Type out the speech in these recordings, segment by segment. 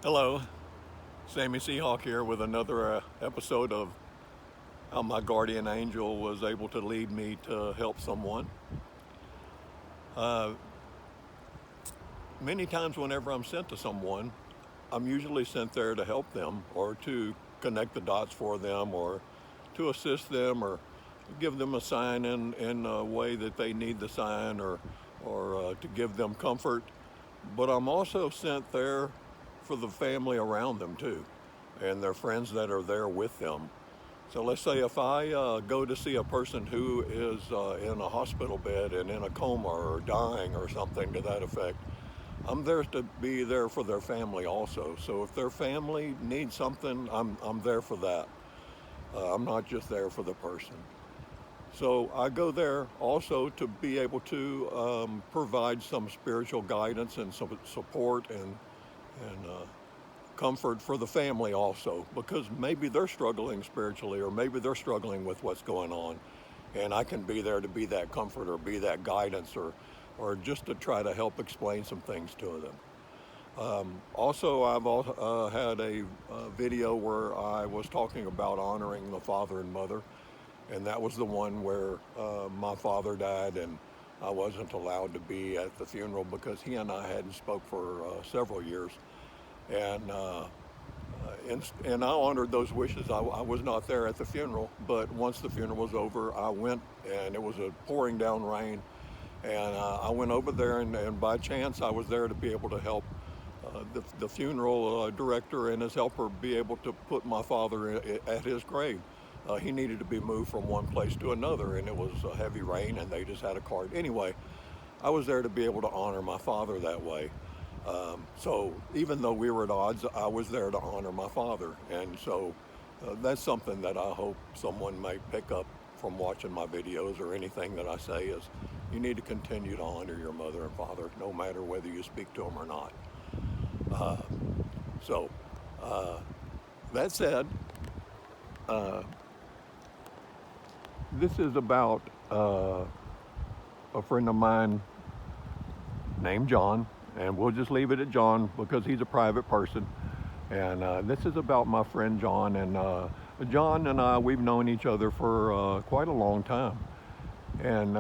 Hello, Sammy Seahawk here with another episode of how my guardian angel was able to lead me to help someone. Uh, Many times, whenever I'm sent to someone, I'm usually sent there to help them or to connect the dots for them or to assist them or give them a sign in a way that they need the sign or to give them comfort. But I'm also sent there for the family around them too and their friends that are there with them. So let's say if I go to see a person who is in a hospital bed and in a coma or dying or something to that effect, I'm there to be there for their family also. So if their family needs something, I'm there for that. I'm not just there for the person. So I go there also to be able to provide some spiritual guidance and some support and comfort for the family also, because maybe they're struggling spiritually or maybe they're struggling with what's going on, and I can be there to be that comfort or be that guidance or just to try to help explain some things to them. Also, I've had a video where I was talking about honoring the father and mother, and that was the one where my father died, and I wasn't allowed to be at the funeral because he and I hadn't spoke for several years, and I honored those wishes. I was not there at the funeral, but once the funeral was over, I went, and it was a pouring down rain, and I went over there, and by chance, I was there to be able to help the funeral director and his helper be able to put my father at his grave. He needed to be moved from one place to another, and it was a heavy rain, and they just had a cart. Anyway, I was there to be able to honor my father that way. So even though we were at odds, I was there to honor my father. And so that's something that I hope someone may pick up from watching my videos or anything that I say is you need to continue to honor your mother and father, no matter whether you speak to them or not. So that said, this is about a friend of mine named John, and we'll just leave it at John because he's a private person. And this is about my friend John. And John and I, we've known each other for quite a long time. And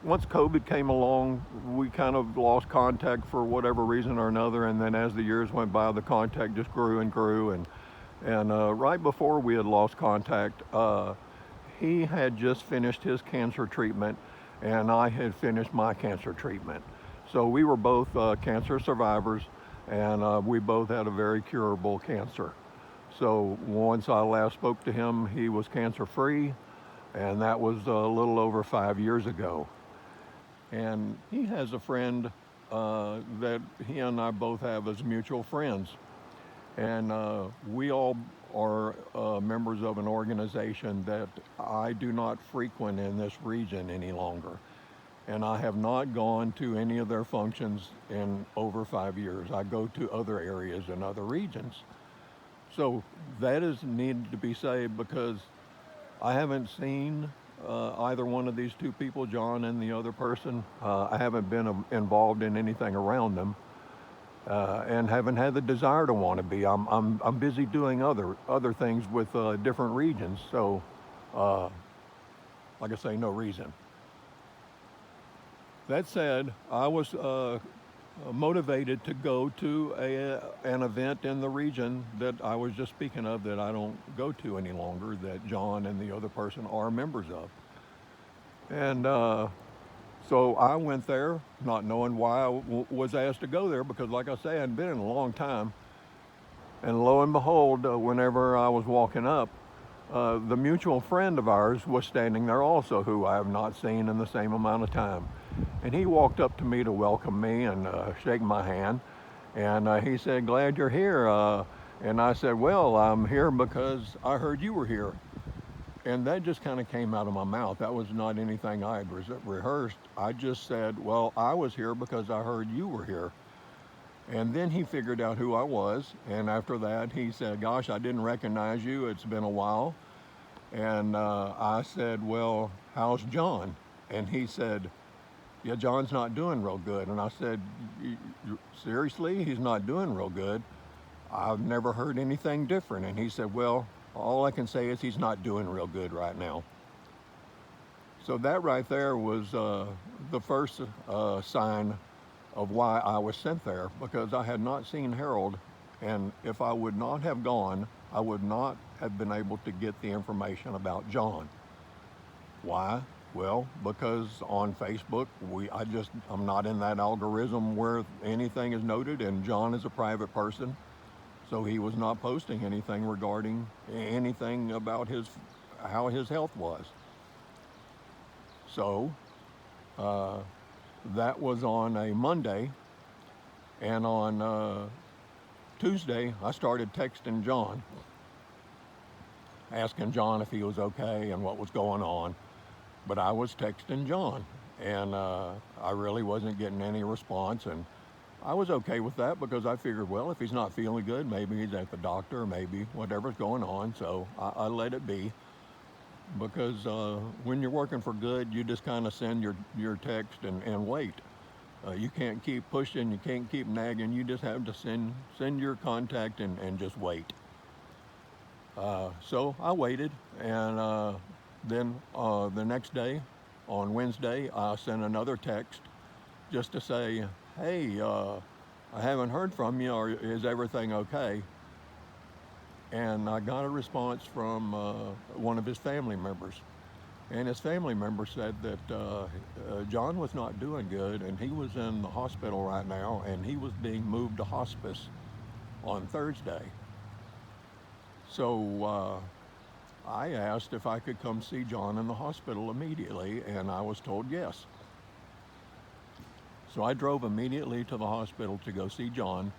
once COVID came along, we kind of lost contact for whatever reason or another. And then as the years went by, the contact just grew and grew. And right before we had lost contact, he had just finished his cancer treatment, and I had finished my cancer treatment. So we were both cancer survivors, and we both had a very curable cancer. So once I last spoke to him, he was cancer free, and that was a little over 5 years ago. And he has a friend that he and I both have as mutual friends. And we all are members of an organization that I do not frequent in this region any longer. And I have not gone to any of their functions in over 5 years. I go to other areas in other regions. So that is needed to be said because I haven't seen either one of these two people, John and the other person. I haven't been involved in anything around them. And haven't had the desire to want to be. I'm busy doing other things with different regions. So, uh, like I say, no reason. That said, I was motivated to go to an event in the region that I was just speaking of that I don't go to any longer. That John and the other person are members of, and so I went there, not knowing why I was asked to go there because, like I say, I hadn't been in a long time. And lo and behold, whenever I was walking up, the mutual friend of ours was standing there also, who I have not seen in the same amount of time. And he walked up to me to welcome me and shake my hand. And he said, "Glad you're here." And I said, "Well, I'm here because I heard you were here." And that just kind of came out of my mouth. That was not anything I had rehearsed. I just said, "Well, I was here because I heard you were here." And then he figured out who I was. And after that, he said, "Gosh, I didn't recognize you. It's been a while." And I said, "Well, how's John?" And he said, yeah, John's not doing real good. And I said, seriously, he's not doing real good? I've never heard anything different. And he said, well, all I can say is he's not doing real good right now. So that right there was the first sign of why I was sent there, because I had not seen Harold, and if I would not have gone, I would not have been able to get the information about John. Why? Well, because on Facebook, I'm not in that algorithm where anything is noted, and John is a private person, so he was not posting anything regarding anything about how his health was. So uh, that was on a Monday, and on Tuesday I started texting John, asking John if he was okay and what was going on. But I was texting John, and I really wasn't getting any response, and I was okay with that because I figured, well, if he's not feeling good, maybe he's at the doctor, maybe whatever's going on. So I let it be, because when you're working for good, you just kind of send your text and wait. You can't keep pushing, you can't keep nagging. You just have to send your contact and just wait. So I waited, and then the next day, on Wednesday, I sent another text just to say, hey, I haven't heard from you, or is everything okay? And I got a response from one of his family members. And his family member said that John was not doing good, and he was in the hospital right now, and he was being moved to hospice on Thursday. So I asked if I could come see John in the hospital immediately, and I was told yes. So I drove immediately to the hospital to go see John,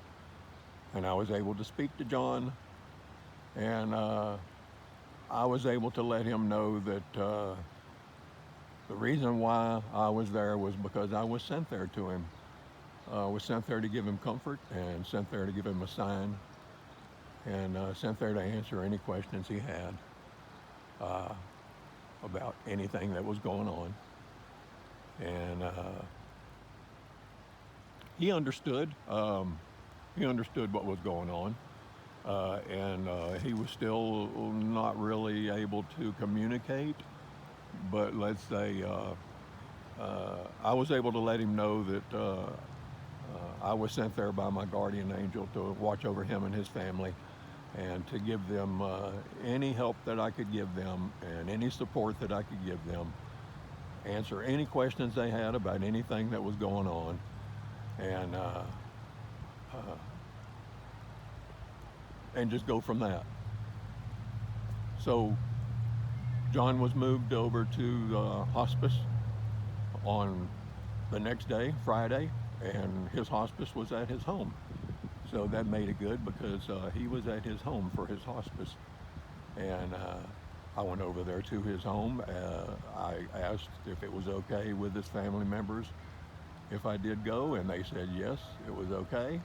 and I was able to speak to John, and I was able to let him know that the reason why I was there was because I was sent there to him. I was sent there to give him comfort, and sent there to give him a sign, and sent there to answer any questions he had about anything that was going on. And he understood. He understood what was going on. And he was still not really able to communicate. But let's say I was able to let him know that I was sent there by my guardian angel to watch over him and his family, and to give them any help that I could give them, and any support that I could give them, answer any questions they had about anything that was going on, and just go from that. So John was moved over to hospice on the next day, Friday, and his hospice was at his home. So that made it good, because he was at his home for his hospice. And I went over there to his home. I asked if it was okay with his family members if I did go, and they said yes, it was okay.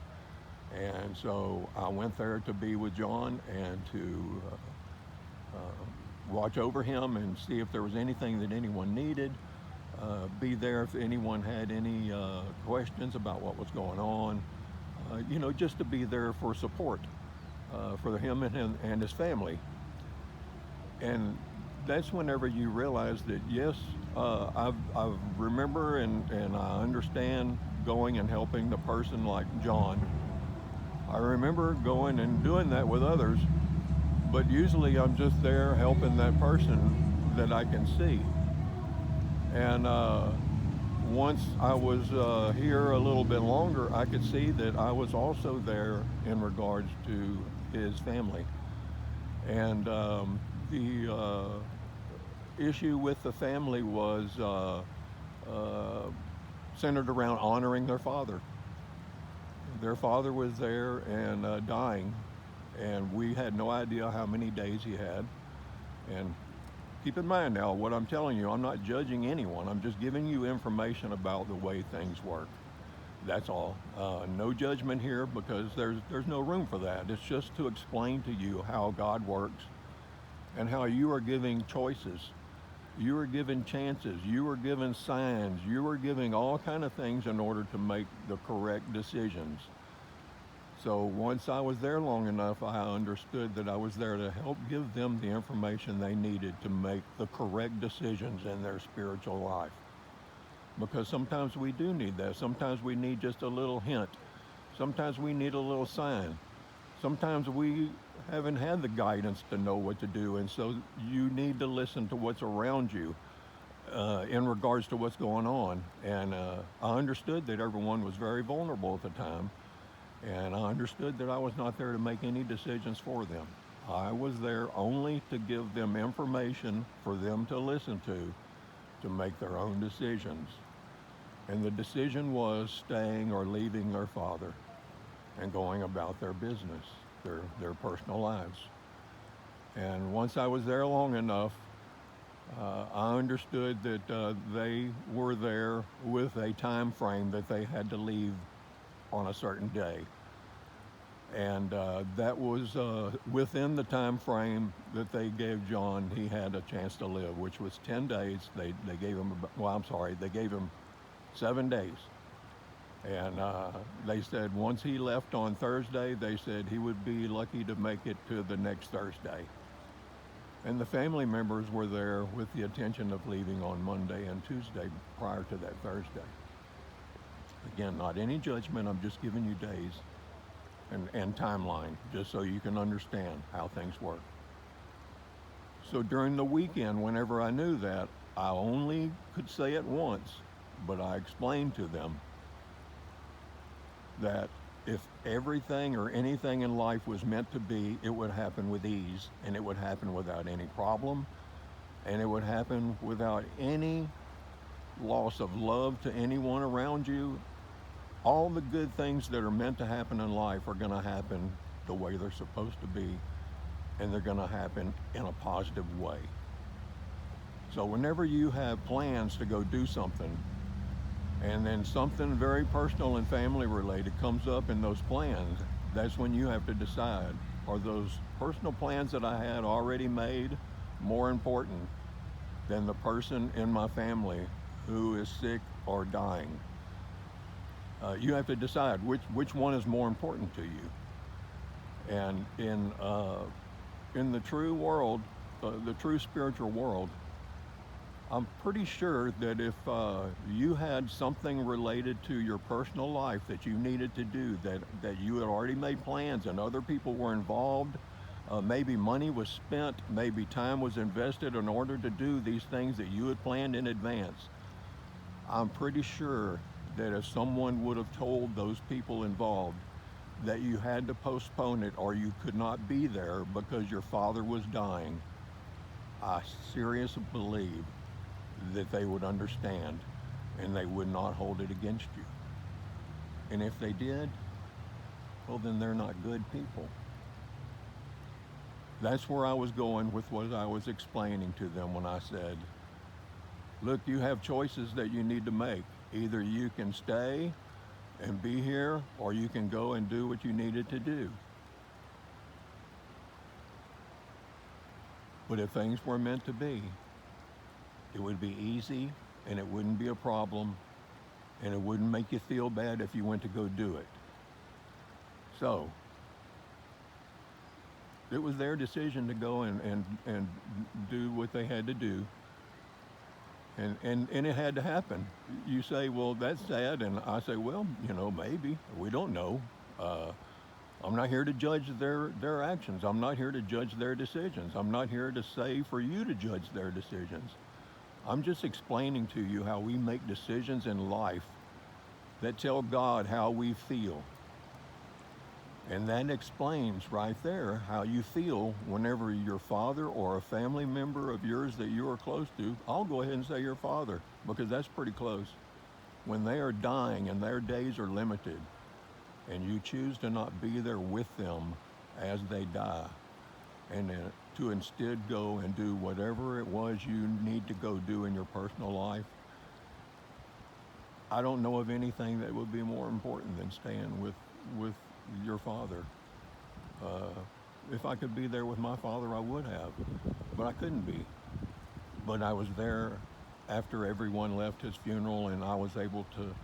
And so I went there to be with John and to watch over him and see if there was anything that anyone needed. Be there if anyone had any questions about what was going on. Just to be there for support for him and his family. And that's whenever you realize that, yes, I remember and I understand going and helping the person like John. I remember going and doing that with others, but usually I'm just there helping that person that I can see. And once I was here a little bit longer, I could see that I was also there in regards to his family. And the issue with the family was centered around honoring their father. Their father was there and dying, and we had no idea how many days he had. And keep in mind now, what I'm telling you, I'm not judging anyone. I'm just giving you information about the way things work. That's all. No judgment here, because there's no room for that. It's just to explain to you how God works and how you are giving choices You were given chances. You were given signs. You were given all kind of things in order to make the correct decisions. So once I was there long enough, I understood that I was there to help give them the information they needed to make the correct decisions in their spiritual life. Because sometimes we do need that. Sometimes we need just a little hint. Sometimes we need a little sign. Sometimes we haven't had the guidance to know what to do, and so you need to listen to what's around you in regards to what's going on. And I understood that everyone was very vulnerable at the time, and I understood that I was not there to make any decisions for them. I was there only to give them information for them to listen to make their own decisions. And the decision was staying or leaving their father and going about their business, their personal lives. And once I was there long enough, I understood that they were there with a time frame that they had to leave on a certain day. And that was within the time frame that they gave John. He had a chance to live, which was 10 days. They gave him, well, I'm sorry, they gave him 7 days. And they said once he left on Thursday, they said he would be lucky to make it to the next Thursday. And the family members were there with the intention of leaving on Monday and Tuesday prior to that Thursday. Again, not any judgment, I'm just giving you days and timeline, just so you can understand how things work. So during the weekend, whenever I knew that, I only could say it once, but I explained to them that if everything or anything in life was meant to be, it would happen with ease, and it would happen without any problem, and it would happen without any loss of love to anyone around you. All the good things that are meant to happen in life are going to happen the way they're supposed to be, and they're going to happen in a positive way. So whenever you have plans to go do something, and then something very personal and family related comes up in those plans, that's when you have to decide, are those personal plans that I had already made more important than the person in my family who is sick or dying? You have to decide which one is more important to you. And in the true world, the true spiritual world, I'm pretty sure that if you had something related to your personal life that you needed to do, that you had already made plans and other people were involved, maybe money was spent, maybe time was invested in order to do these things that you had planned in advance, I'm pretty sure that if someone would have told those people involved that you had to postpone it or you could not be there because your father was dying, I seriously believe that they would understand and they would not hold it against you. And if they did, well, then they're not good people. That's where I was going with what I was explaining to them when I said, look, you have choices that you need to make. Either you can stay and be here, or you can go and do what you needed to do. But if things were meant to be, it would be easy, and it wouldn't be a problem, and it wouldn't make you feel bad if you went to go do it. So it was their decision to go and do what they had to do. And it had to happen. You say, well, that's sad. And I say, well, maybe. We don't know. I'm not here to judge their actions. I'm not here to judge their decisions. I'm not here to say for you to judge their decisions. I'm just explaining to you how we make decisions in life that tell God how we feel. And that explains right there how you feel whenever your father or a family member of yours that you are close to, I'll go ahead and say your father, because that's pretty close. When they are dying and their days are limited, and you choose to not be there with them as they die, and to instead go and do whatever it was you need to go do in your personal life, I don't know of anything that would be more important than staying with your father. If I could be there with my father, I would have, but I couldn't be. but I was there after everyone left his funeral, and I was able to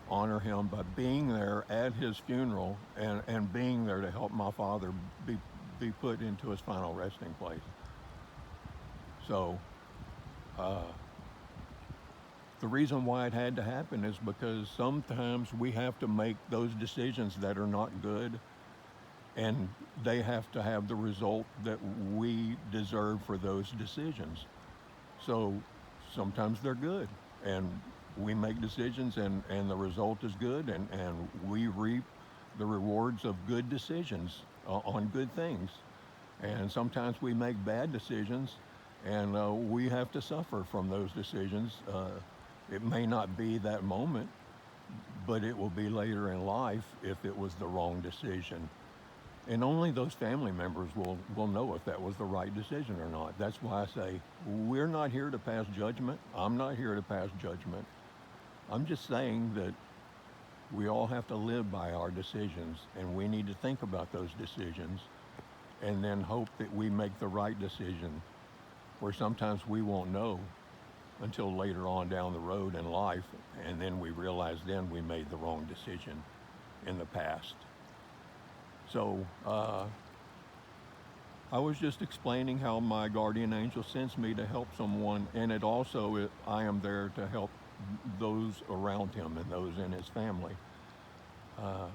honor him by being there at his funeral and being there to help my father be, be put into his final resting place. So uh, the reason why it had to happen is because sometimes we have to make those decisions that are not good, and they have to have the result that we deserve for those decisions. So sometimes they're good, and we make decisions, and the result is good, and we reap the rewards of good decisions on good things. And sometimes we make bad decisions, and we have to suffer from those decisions. It may not be that moment, but it will be later in life if it was the wrong decision. And only those family members will know if that was the right decision or not. That's why I say we're not here to pass judgment. I'm not here to pass judgment. I'm just saying that we all have to live by our decisions, and we need to think about those decisions and then hope that we make the right decision, where sometimes we won't know until later on down the road in life, and then we realize then we made the wrong decision in the past. So I was just explaining how my guardian angel sends me to help someone, and I am there to help those around him and those in his family uh,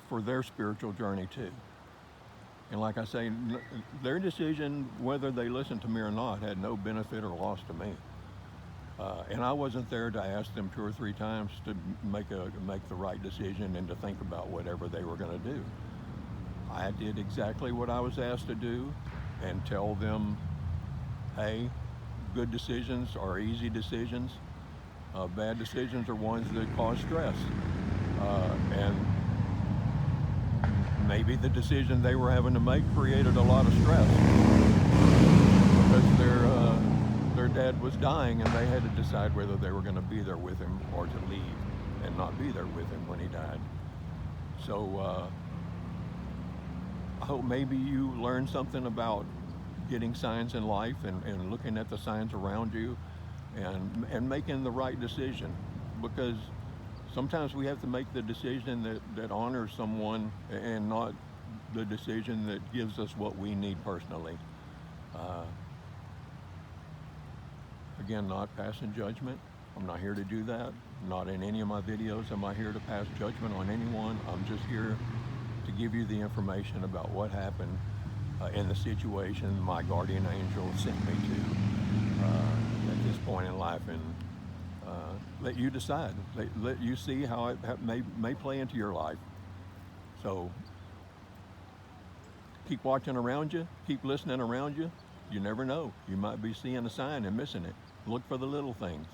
for their spiritual journey too. And like I say, their decision, whether they listen to me or not, had no benefit or loss to me. And I wasn't there to ask them 2 or 3 times to make the right decision and to think about whatever they were going to do. I did exactly what I was asked to do, and tell them, hey, good decisions are easy decisions. Bad decisions are ones that cause stress. And maybe the decision they were having to make created a lot of stress because their dad was dying, and they had to decide whether they were going to be there with him or to leave and not be there with him when he died. So I hope maybe you learned something about getting signs in life, and looking at the signs around you, and making the right decision, because sometimes we have to make the decision that honors someone, and not the decision that gives us what we need personally. Uh, Again, not passing judgment. I'm not here to do that. Not in any of my videos am I here to pass judgment on anyone. I'm just here to give you the information about what happened in the situation my guardian angel sent me to at this point in life, and let you decide. Let you see how it may play into your life. So keep watching around you, keep listening around you. You never know. You might be seeing a sign and missing it. Look for the little things.